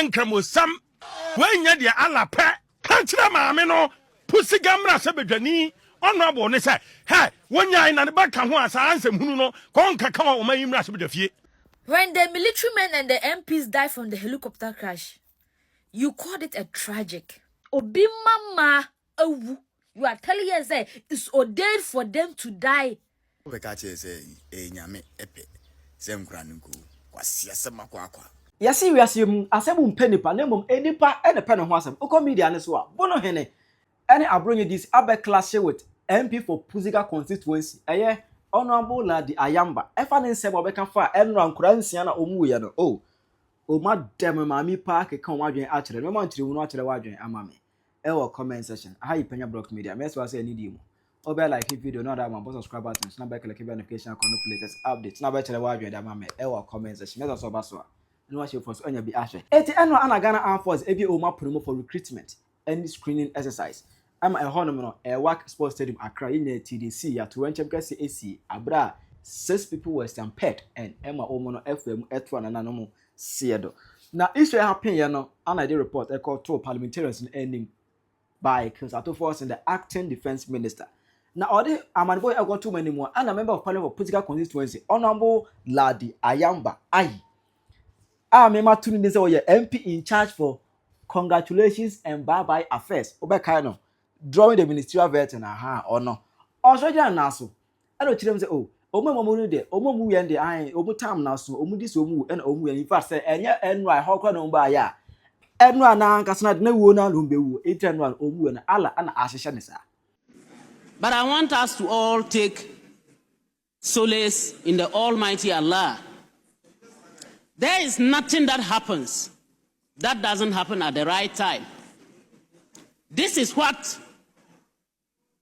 nkramo sam when ya dia ala pe kanchira maame no Pusiga mra sebedwani honorable ne say hey wonya na ne baka ho asa nsemhunu no kon kaka wa oman yimra sebedwafie. When the military men and the MPs died from the helicopter crash, you called it a tragic. Obi mama awu. You are telling us that it's ordained for them to die. Yasi we asem asem mpenipa na mom enipa ene pe ne ho asem uko media ne so a Bonohene ene Abronye this abe clàsh with MP for Pusiga constituency eye Honorable Laadi Ayamba efa ne nsem obeka fa enra nkura nsia na omu ye no o ma dem maami pa keka wadwen a kire me ma ntiri wu no a kire wadwen amame e wo comment section aha yi Penyah block media me so say need you obe like video no that one subscribe button na be click notification icon latest update na be kire wadwen da amame e wo comment section me so ba so no wa show for so anya bi ahwe eti eno ana Ghana Armed Forces ebi o ma promo for recruitment and screening exercise I'm a honor no a work sports stadium Accra in the TDC ya to wenche because AC abra 6 people were stampeded and Emma Omono FM etwa na no mo siedo na issue happen ya no ana dey report e call two parliamentarians in ending by Conservative Force and the acting defense minister na odi amanboy e got too many more and a member of parliament for Pusiga constituency Honorable Laadi Ayamba ayi mema tuni ne say oye MP in charge for congratulations and bye affairs obeka no drawing the ministerial veteran aha or no also jana naso I don't tell them say oh omo no de omo mu yen de an omo tam naso omo dis omo and omo yen in fact say enye enwa how kwa no ba ya enwa na ankasa na wo na lo mbewu etenwa omo na ala ana ahihye ne sa. But I want us to all take solace in the Almighty Allah. There is nothing that happens that doesn't happen at the right time. This is what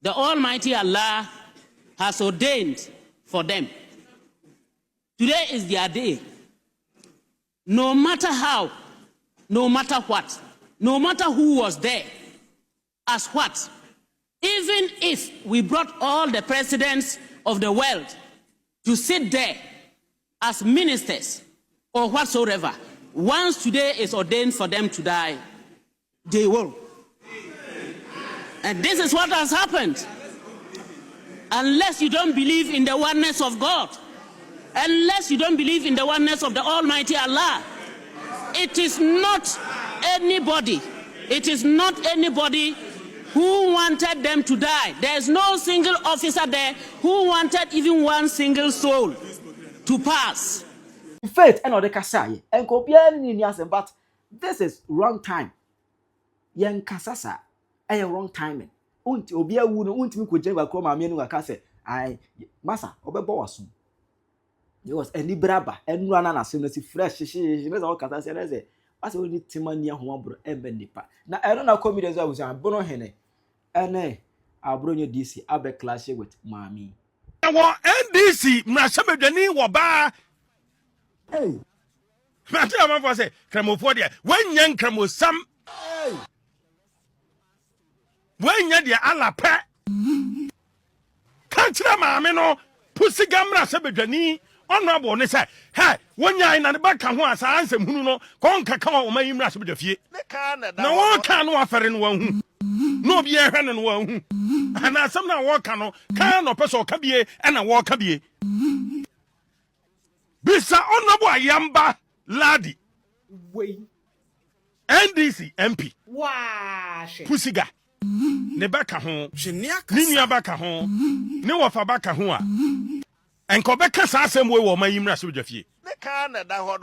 the Almighty Allah has ordained for them. Today is their day. No matter how, no matter what, no matter who was there, as what, even if we brought all the presidents of the world to sit there as ministers or whatsoever, once today is ordained for them to die, they will. And this is what has happened. Unless you don't believe in the oneness of God, unless you don't believe in the oneness of the Almighty Allah, it is not anybody who wanted them to die. There is no single officer there who wanted even one single soul to pass. Faith and other kasai and kopia ni asem, but this is wrong time. Yen kasasa a wrong timing. Unti obia wu no untimi kogye ko ma me no aka se ai masa obebo waso. There was any braba enura na asem na si fresh she me za okata se na se ase oni timani ho abro embe nipa. Na ero na comedy za wusa Bonohene ene Abronye DC abe clàsh with mami. Wo NDC mrashabedwani wo ba Hey. Mati amafo say kramofo de wanya nkramo sam wanya de ala pe kanchira maame no Pusiga mra sebedwani honorable ne say hey wonya na ne baka ho asa nsemhunu no kon kaka wa oman yimra sebedwafie na won ka no afere no wahu no bi ehwe no wahu ana asem na wo ka no kan no peso ka bie na wo ka bie bisa Honorable Ayamba Laadi Wait. NDC MP Wash. Pusiga ne baka ho ni nua baka ho ne wofa baka ho a enko beka sa asem we wo mayimra so dwafie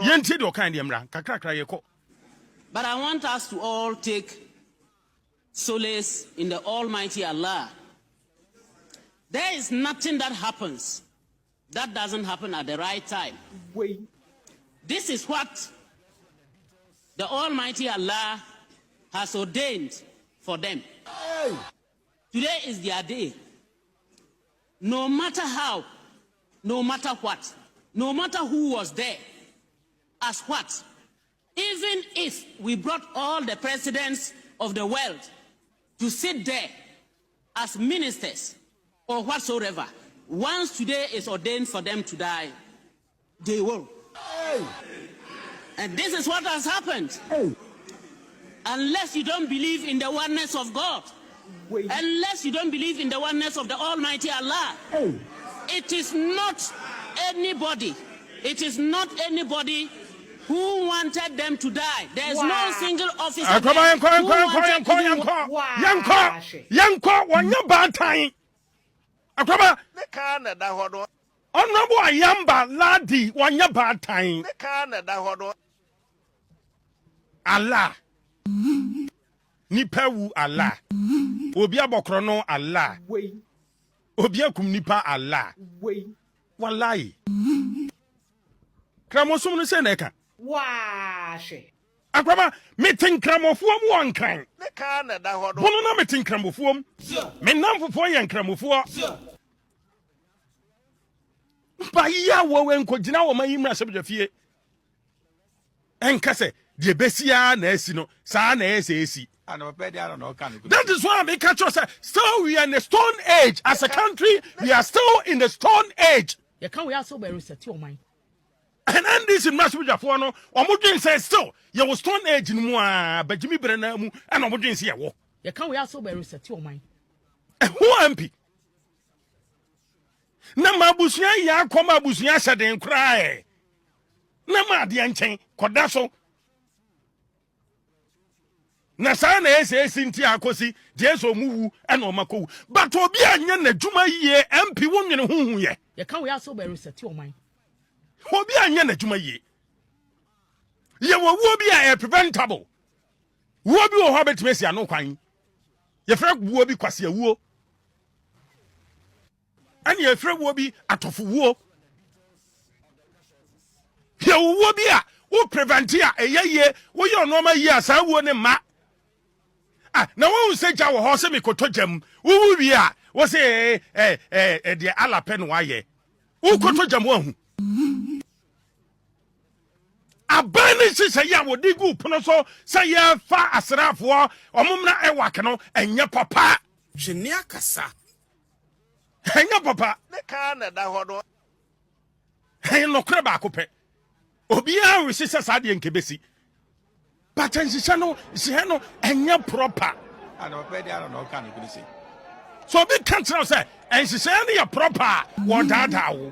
yenti de okan de mra kakrakra yeko. But I want us to all take solace in the Almighty Allah. There is nothing that happens that doesn't happen at the right time. Wait. This is what the Almighty Allah has ordained for them. Hey. Today is their day. No matter how, no matter what, no matter who was there, as what, even if we brought all the presidents of the world to sit there as ministers or whatsoever, once today is ordained for them to die, they will. Hey. And this is what has happened. Unless you don't believe in the oneness of God, unless you don't believe in the oneness of the Almighty Allah, it is not anybody who wanted them to die. There is no single officer who wanted Honorable Ayamba Laadi wanya batain. Allah. Nipa wu Allah. Obi abokrono Allah. Obi akum nipa Allah. Wallahi. Kramosum no se na eka. Akwaba metin kramofuo mu wankran. Bono na metin kramofuo. Me namfofo ye kramofuo. Ba ya wo wenko gina wo mayimra sebdafie. Enkase de besia na asi no sa na esi. That is why I catch us. Still, we are in the Stone Age. As a country, we are still in the Stone Age. You can't we also be reset your mind. And then this in Master Jafono, or Mudrin says still, you was Stone Age in Mua, but Jimmy Brennamu, and Mudrin say, "Wo." You can't we also be reset your mind. Who MP? Nama Busia ya koma Busia said and cry. Nama the ancient Kodaso. Na sa na ese nti akosi jeso muwu e na omako but obi anya na dwuma yie MP wonwene huhu ye you can we also be reset your mind obi anya na dwuma yie ye wo obi a preventable wo obi wo hobetimesi ano kwan ye fra wo obi kwase awuo ani ye fra wo obi atofo wuo ye wo obi a wo preventia eyeye wo ye onoma yie asa wuo ne ma. Na won say ja wo ho se me koto jam wo wi a wo say de ala pen wa ye wo koto jam wo hu abani si say ya wo digu pono so say ya fa asrafo omumna e wake no enye papa hwene akasa enye papa ne ka na da hodo hen no kre ba ko pe obi a wi si sa de nkebesi. But no, and proper. I don't know, can you see? So big country say, and she said, you're proper. What that?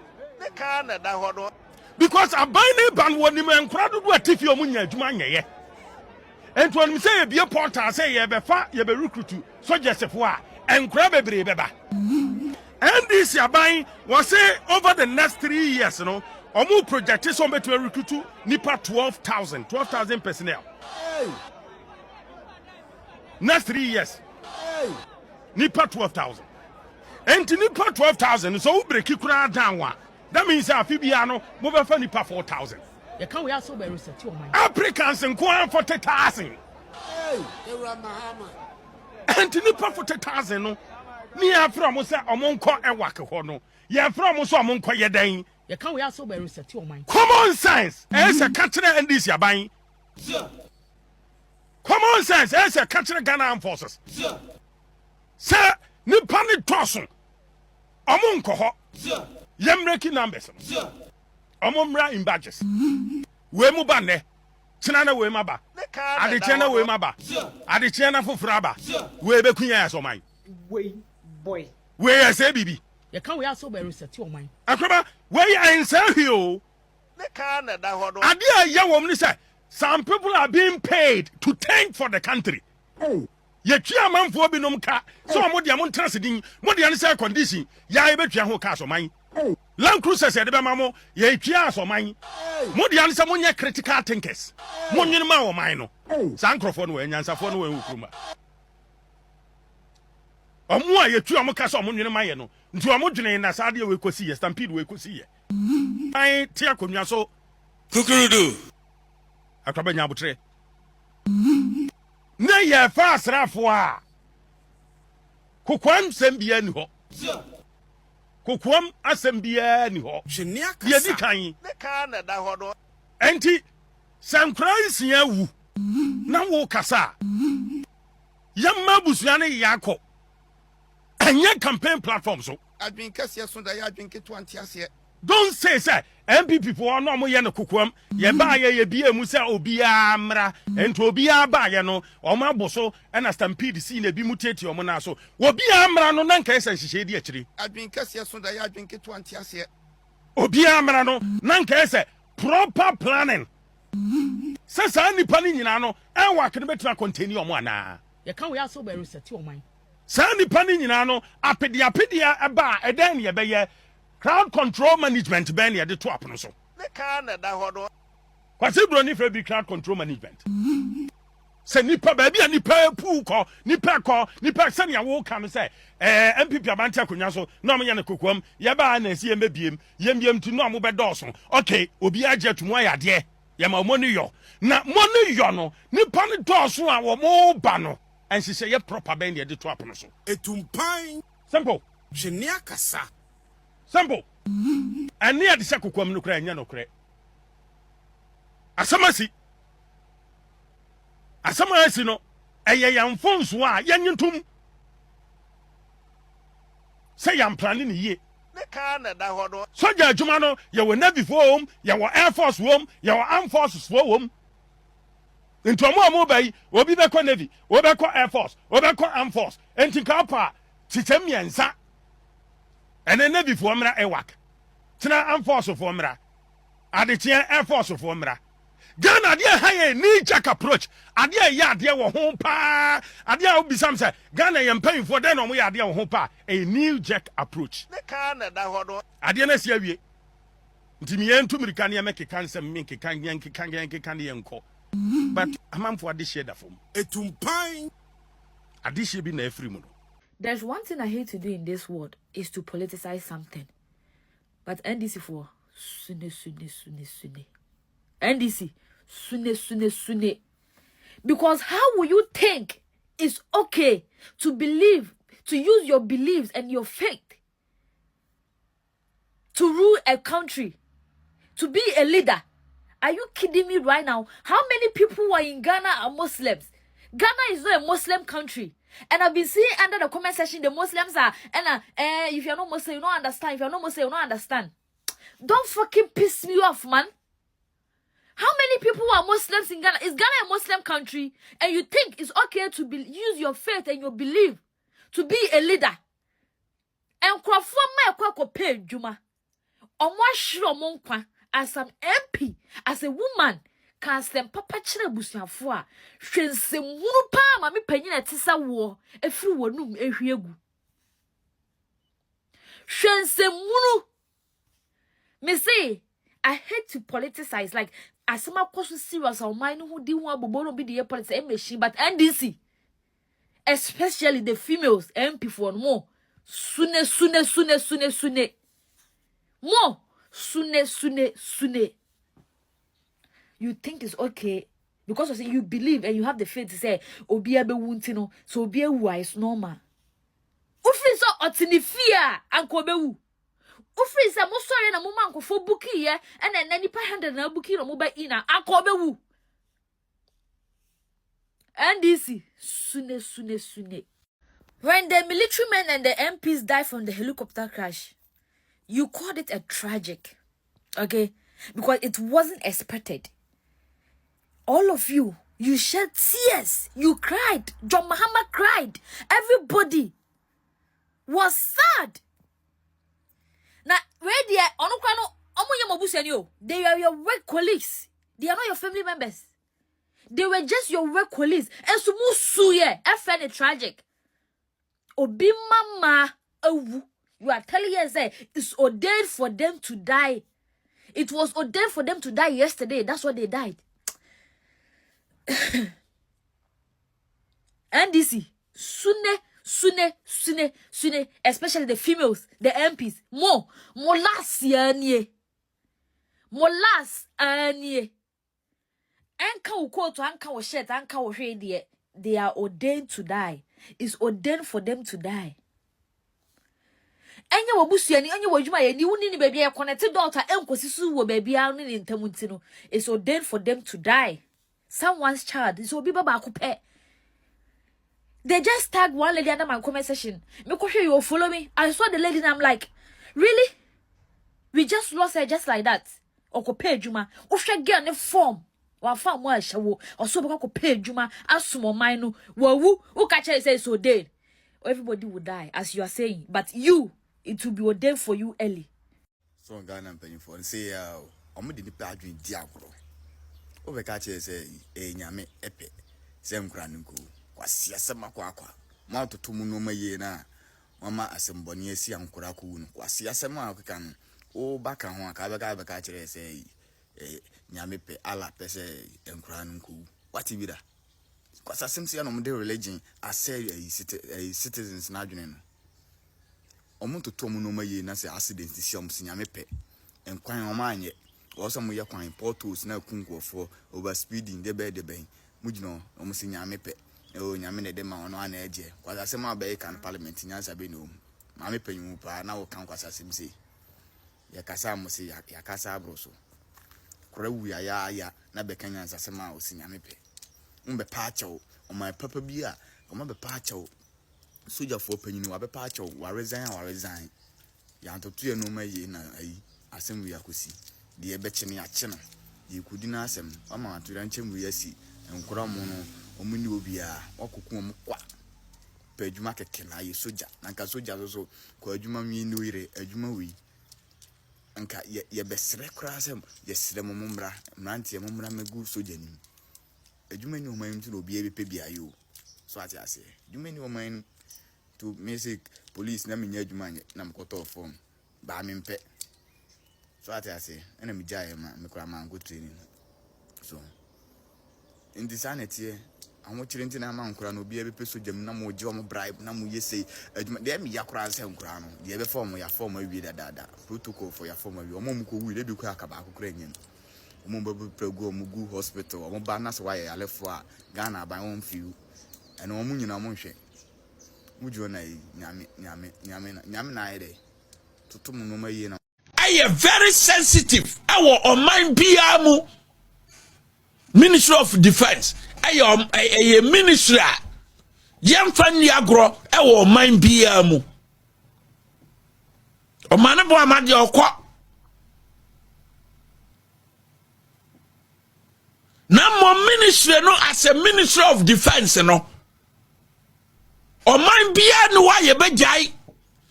Because I buy a band when you man crowd do a tiffy or munya jumanya. And when we say be a porter, say you be fat, you be recruit, so just a four, and grab a beba. And this you're buying was say over the next 3 years, you know, or more projected somebody to recruit nipa 12,000 personnel. Next 3 years. Nipa 12,000. And to nipa 12,000, so break you down one. That means Amphibiano move for nipa 4,000. You can't we also be reset your mind. Africans and Kwan 40,000. And to nipa 40,000 no. Near from say among co and waka hono. Ya from so among co ye dane. You can't we also be reset your mind. Common sense. As a country and this ya buying. Common sense, as a country Ghana Armed Forces. Sir, Nipani Tosson. Among coho. Yamreki numbers. Amomra in badges. Wemubane. Tinana Wemaba. Adichena Wemaba. Adichena for Fraba. Webekuya so mine. Boy. Where I say, Bibi. You can't we also be reset your mind. Akraba, where you are in Sergio. Adia young woman say. Some people are being paid to tank for the country. Ye chairman for binom ka. So mo dia mo transidin, mo dia say condition. Ya e betwa ho ka so man. Land Cruiser said be mamo, ye twa so man. Mo dia say mo nya critical thinkers. Mo nyene ma wo man no. San crofo no enyansafo no wen hukruma. Omo a ye twa mo ka so mo nyene ma ye no. Nti omo dwene na sa de we kosi ye stampede we kosi ye. Ai ti akonwa so kukurudu akwabanya abutre na ye fa asrafo a kokwam sembia ni ho kokwam asembia ni ho ye di kan ne ka na da ho do enti sankran sia wu na wo kasa yamma busua ne yakọ anya campaign platform so adwin kase so da ya adwin keto antiase. Don't say MPP for no mo ye no kokoam ye ba ye bia mu se obia mra ento obia ba ye no o ma boso na stampede si na bi mu tete o mo na so obia mra no na nka esa nhihye di akiri adwen kase so da ya adwen keto antiase obia mra no na nka esa proper planning se sa nipa ni nyina no e wa kene betra contain o mo ana ye kan we aso be reset o man sa nipa ni nyina no apedia eba edan ye be ye crowd control management ben ye de to apono so ne ka na da hodo kwase bro ni bi crowd control management se nipa ba bia nipa pu ko nipa se ne wo ka no se MPP abante akonya so no mo ye ne kokoam ye ba na si ye mebiem yem tu no mo be doso okay obi agye tumu ayade ye ma mo ni yo na mo ni yo no nipa ne doso a wo mo ba no enhihye ye proper ben ye de to apono so etumpan simple hwene akasa simple and near the Sakuam no cry, no cray. Asamasi Asamasino, a young phones wa, young tum. Say I'm planning a year. ne ka na da hodo Soja Jumano, you were Navy for home, you were Air Force home, you were Armed Forces for home. Into a more mobile, will be back on Navy, will back on Air Force, will back on Armed Force, and Tikapa, Titemia and Sa. And then Navy for Mra Ewak. Tina Armed Force for Mra. Aditia Air Force for Mra. Ghana dear high knee jack approach. Adia ya dear home pa. Adia will be some say Ghana am paying for them on we are dear home pa. A new jack approach. ne ka na da hodo Adia na sia wie. Ntimi yentu mirikania make cancer mink can yank can yanko. But a man for this shade of etumpan Adishi be na free mono. There's one thing I hate to do in this world is to politicize something. But NDC for sune. NDC sune. Because how will you think it's okay to believe, to use your beliefs and your faith to rule a country, to be a leader? Are you kidding me right now? How many people who are in Ghana are Muslims? Ghana is not a Muslim country. And I've been seeing under the comment section, the Muslims are, if you're not Muslim, you don't understand. If you're not Muslim, you don't understand. Don't fucking piss me off, man. How many people are Muslims in Ghana? Is Ghana a Muslim country? And you think it's okay to use your faith and your belief to be a leader? And Juma, as an MP, as a woman, can stem papa chile busiafua. Nsemhunu pa mami Penyah etisa wo efri wonum ehwiegu. Nsemhunu. Me say I hate to politicize, like as some question serious or mine who di one bobo be the politics machine, but NDC, especially the females MP for more sune more sune. You think it's okay because of say you believe and you have the faith to say obia be wuntino, so obia wise normal. Ufri so otinifia anko bewu. Ufri sa mo sorry na mo manko fo buki ye and then nipa 100 na buki no mo ba ina anko bewu. NDC sune. When the military men and the MPs died from the helicopter crash, you called it a tragic, okay? Because it wasn't expected. All of you shed tears. You cried. John Mahama cried. Everybody was sad. Now, where they are, they are your work colleagues. They are not your family members. They were just your work colleagues. And so, musuye, FN tragic. Obi mama, you are telling us that it's ordained for them to die. It was ordained for them to die yesterday. That's why they died. NDC, sune, especially the females, the MPs. Molas anye. Anka uko to anka wo shet, anka wo hwe. They are ordained to die. It's ordained for them to die. Enya wabusuani, enya wajuma ye ni wuni ni baby ya connected daughter enkosi su wo baby ya ni ntamunti no. It's ordained for them to die. Someone's child. So biba ba kupe. They just tagged one lady under my comment section. Me question you follow me. I saw the lady and I'm like, really? We just lost her just like that. Oko pay juma. Ohwe girl ne form. Wa fa mo ahyewo. Oso be ko pay juma asomo man no. Wawu, who catch her say so dead. Everybody will die as you are saying, but you, it will be ordained for you early. So Ghana penny for say omo de nipa adwen di agoro. O be catch say nyame epe. Say nkura nku. Kwasi asema kwa. Ma totomu no maye na. Mama asemboni esi ankura ku no. Kwasi asema akeka no. O baka ho aka be catch say nyame pe ala pe say nkura nku. What be that? Because asemsi ya no mde religion asay citizens na adwene no. Omo totomu no maye na say accident si om nyame pe. Enkwan o manye. Also mo ye kwan portals na kunkofo over speeding de be mugino omo si nyame pe. O nyame ne de ma ono ana eje. Kwasa asem abaye kan parliament nyansa be no. Mame panyu pa na wo kan kwasa asemsi. Ya kasa mo si ya kasa abroso. Kora wu ya na be kan nyansa asema o si nyame pe. Mbe pacho o my papa bia o mbe pacho soja for panyu wa be pacho wa resign ya ntoto ye no maye na ayi asem wi akosi de ye be chene ya chene ye kudi na asem ama atura nchemu yasi enkora mu no omuni obia wakoku om kwa pa adwuma keke na ye soja na nka soja so kwa adwuma mi no ire adwuma wi nka ye besere kra asem ye sere momumra mrantie momra megu soja ni adwuma ni o man to obi ebepe bia yo so ati ase adwuma ni o man to music police na menya adwuma na mkoto form ba me mpe so ati ase na me gyae ma me kura man go training so in this sanity anwo kire ntina ma nkura no obi ebepe so jam na mo je o mo bribe na mo yese adwuma de me yakura ase nkura no de ebe form ya form awi dada protocol for ya form awi o mo mko wi de bi ko akaba akokura nyen omo babu prego omugu hospital omo ba na so wa ya lefo a Ghana ban won fiu ene omo nyina mo hwe mujo na nyame na ide totom no maye na I very sensitive our mind biamu Ministry of Defense a ministry yemfani agro our mind biamu o manabo amade okwa na mo ministry no as a Ministry of Defense no o man bia no wa ye be gyae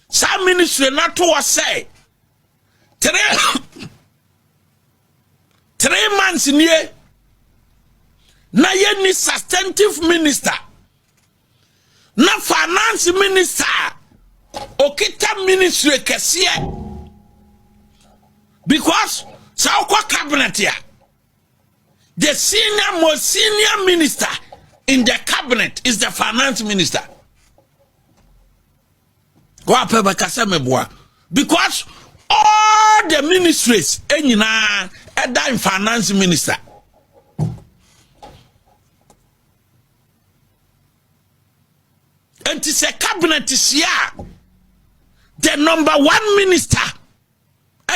sa ministry na to wa say 3 months nie na ye ni substantive minister na finance minister okita ministry kese because sa kwa cabinet ya the most senior minister in the cabinet is the finance minister. Because all the ministries enyina eda in finance minister. And it's a cabinet is here. The number 1 minister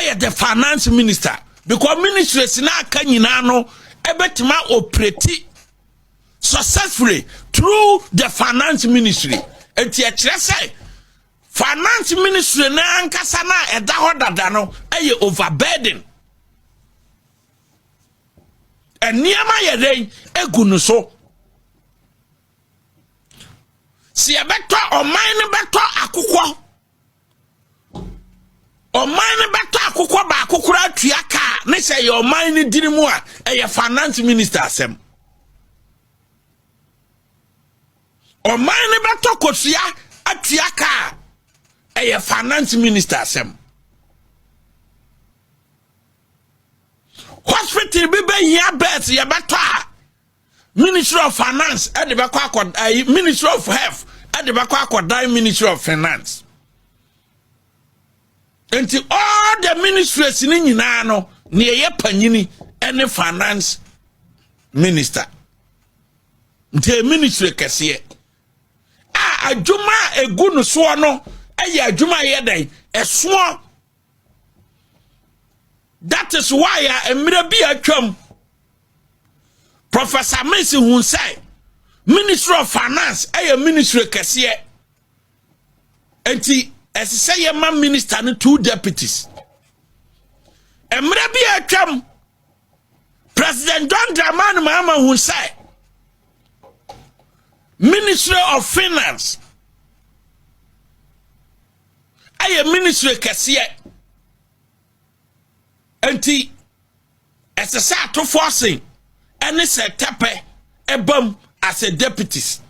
is the finance minister. Because ministries na kanyina no ebetima operate successfully through the finance ministry. And say finance ministry na ankasa na eda hodada no eye overburden. And niyama yeden egunu so. Si ebeto oman beto akukwo. Oman beto akukwo ba akukura tuaka ne say your oman dirimu a eye finance minister asem. Oman beto kosia atuaka eye finance minister asem. Hospital be here birth ye beto Ministry of Finance and the Ministry of Health and the Ministry of Finance. Until all the ministries in Yinano near Penyah and finance minister. Until ministry kesiye. A juma a good swano, a juma yede, a swan. That is why I am be a chum. Professor Insensitive say Ministry of Finance a ministry kesiye. Enti as say your man minister and 2 deputies. Emre bi atwam President John Dramani Mahama who say Ministry of Finance aye ministry kesiye enti esesa to forcing any se tepe ebam as a deputies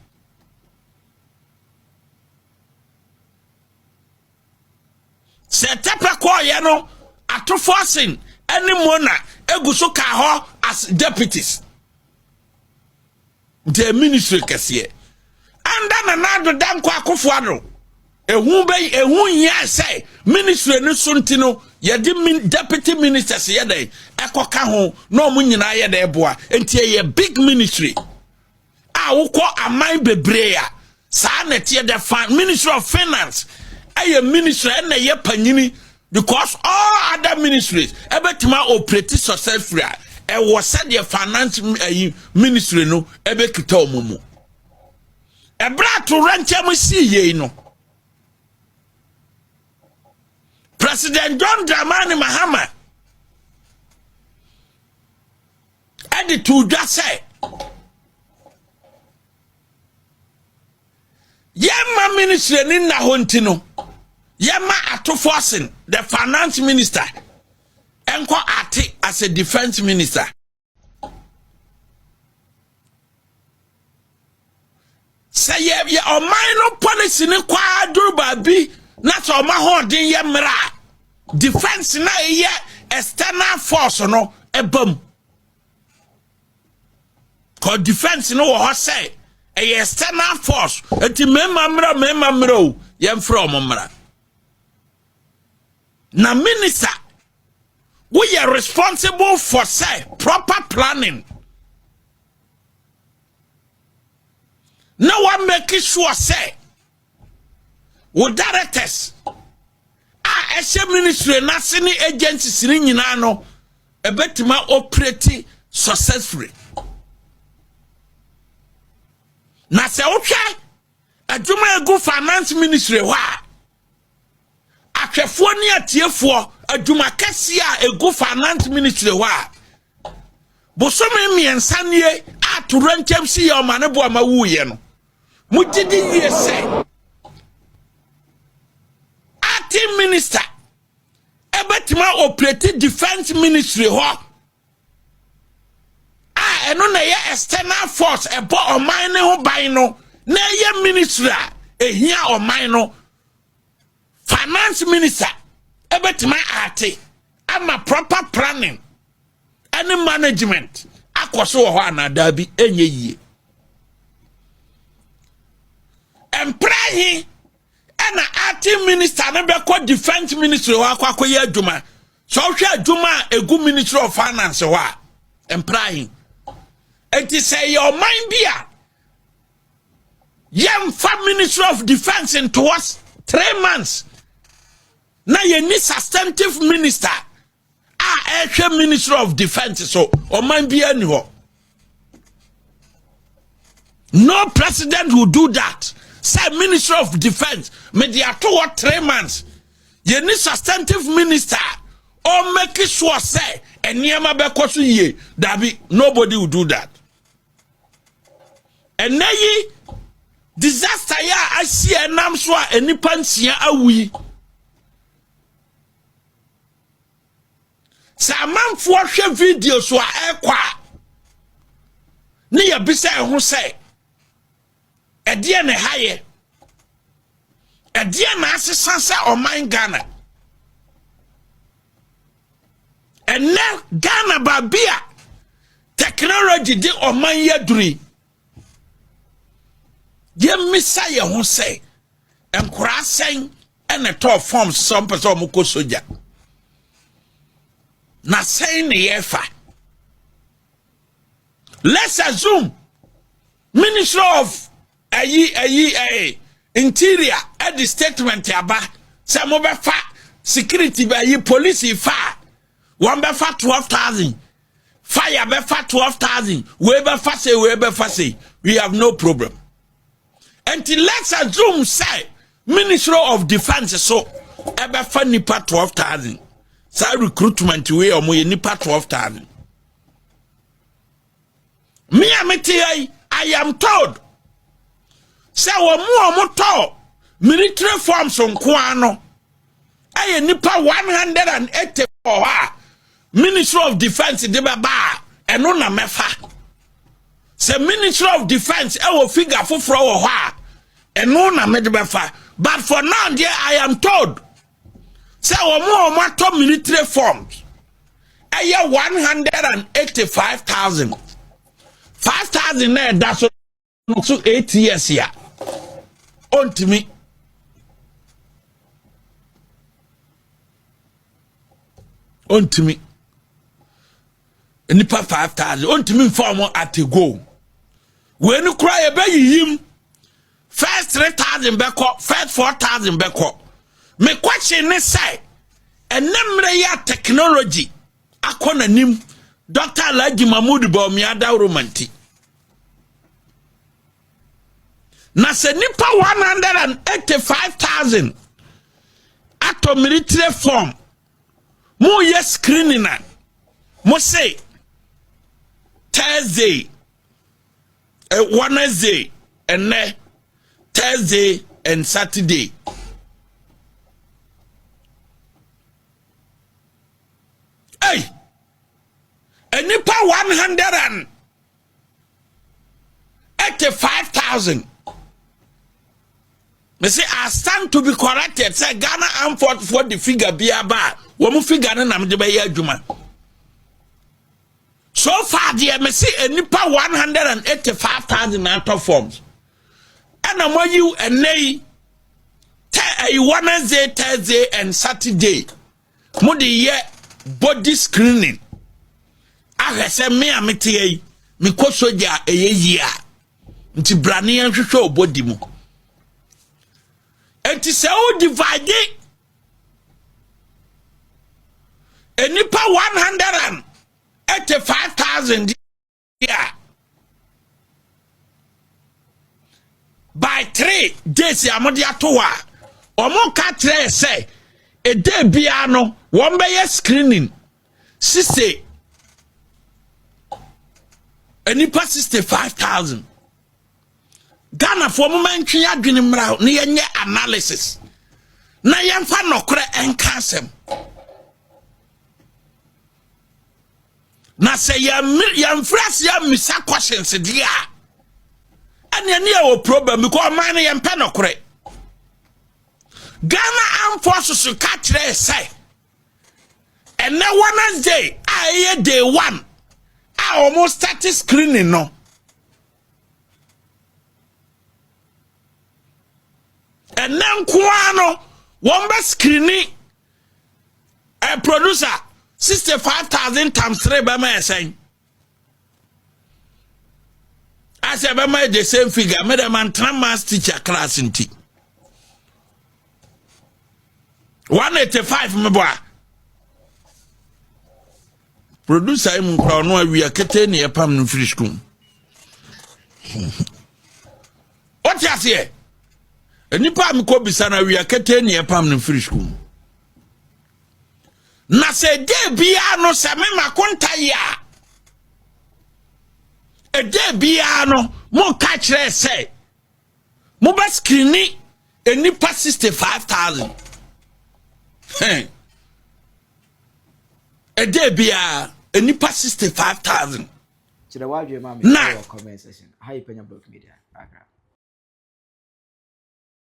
se tepe ko ye no ato forcing any mona eguso ka ho as deputies the ministry kesiye anda na nado danko akofo ehun ya say ministry no suntino ye di deputy ministers ye dey ekoka ho no mu nyina ye dey boa enti ye big ministry a wukọ aman bebre a sa na tie the Ministry of Finance aye ministry na ye panyini because all other ministries ebetima operate successfully e was said the finance ministry no ebe kita omumu e bra to ranchem si ye no President John Dramani Mahama edi to just say yema ministry ni na hontino yema ato forcing the finance minister enko ate as a defense minister say ye o minor policy ni kwa durba bi na so ma hodin ye mra defense na ye external force no ebam ko defense no wo say e external force enti memamra o ye from mra na minister we are responsible for say proper planning no one make sure say wo directors a ministry na sini agencies ni nyina no ebetima operate successfully na se wohwe adwuma egu finance ministry ho a ahwefo ni atiefo adwuma kase a egu finance ministry ho a bosomi miensa nie atoranchem si ya omane bo ama wuye no mugidi ye se acting minister ebetima operate defense ministry ho eno na ye external force ebo oman ne ho ban no na ye ministry a ehia oman no finance minister ebetima ate ama proper planning any management akoso ho anada bi enye yie emprahi ena acting minister na be ko defense ministry ho akwakoye adwuma so hwe adwuma egu ministry of finance ho a emprahi enti say your mind bia yem fa ministry of defense into us 3 months na ye ni substantive minister ehwe ministry of defense so o man bia ni ho no president will do that say ministry of defense media to what 3 months ye ni substantive minister or make sure say eniema be kwaso ye dabi nobody will do that and nayi disaster ya asi enam so a enipa nsia awi sa manfo hwe video so a ekwa ne ya bisa ho say edie ne haye edie na asesa se oman Ghana enne Ghana babia technology di oman yaduri ye misa ye ho say enkura sen ene to form some person mko soja na sen ne yefa let's assume Ministry of Interior at the statement yaba say mo be fa security by police fa one be fa 12,000 fire be fa 12,000 we be fa say we have no problem. Until let's assume say Ministry of Defense so ebe fa nipa 12,000 Sa recruitment we omo ye nipa 12,000. Me amete I am told. Say omo to military forms on kwano. Aye nipa 184 ha. Ministry of Defense de baba eno na mefa. Say Ministry of Defense e wo figure foforo wo ha. Eno na me de befa. But for now there I am told. Say omo to military forms. Aye 185,000. 5,000 na that's so 8 years here. On to me. On to me. Nipa 5,000. On to me for more at a go. When you cry about him, first 3,000 back up, first 4,000 back up. Me question is say, and nemre ya technology. Akona nim, Dr. Laji Mahmoud Bawumia romanti. Na se nipa 185,000 ato military form. Mo ye screening na. Mo say Thursday, Wednesday, and Thursday and Saturday. Hey, a nipa 185,000. Me say I stand to be corrected. Say Ghana Armed Forces for the figure be about. Womu figure na nam de be ya adwuma. So far there me say a nipa 185,000 out of forms. And am you a nay Wednesday, Thursday and Saturday. Mo de ye body screening. I say me amete me ko soja eye a. Nti brane an hwehwe obodi mu. Enti se o divide a nipa 185,000 yeah. By 3 days amodi atowa. Omo ka tre say e day bia no won be screening. Siste a nipa 65,000. Ghana for moment twi adwene mra na yenye analysis na yemfa nokore enkasem na say yemfrase ya misa questions dia ane ne o problem because man yempa nokore Ghana Armed Forces to catch there say and now Wednesday I day 1 I almost started screening no. And then Kuano, one best screening a producer 65,000 times 3 by my saying. I said, by my the same figure, made a man 10 months teacher class in T. 185, my boy. Producer, I'm crown we are getting a permanent free school. What you say? Nipa mi ko bisana we akete ne pam no free school. Na se de bia no se me makonta ya. E de bia no mo ka kire se. Mo ba screen e nipa 65,000. E de bia e nipa 65,000. Chira wadwe ma me comment section. Hi Penyah Block Media.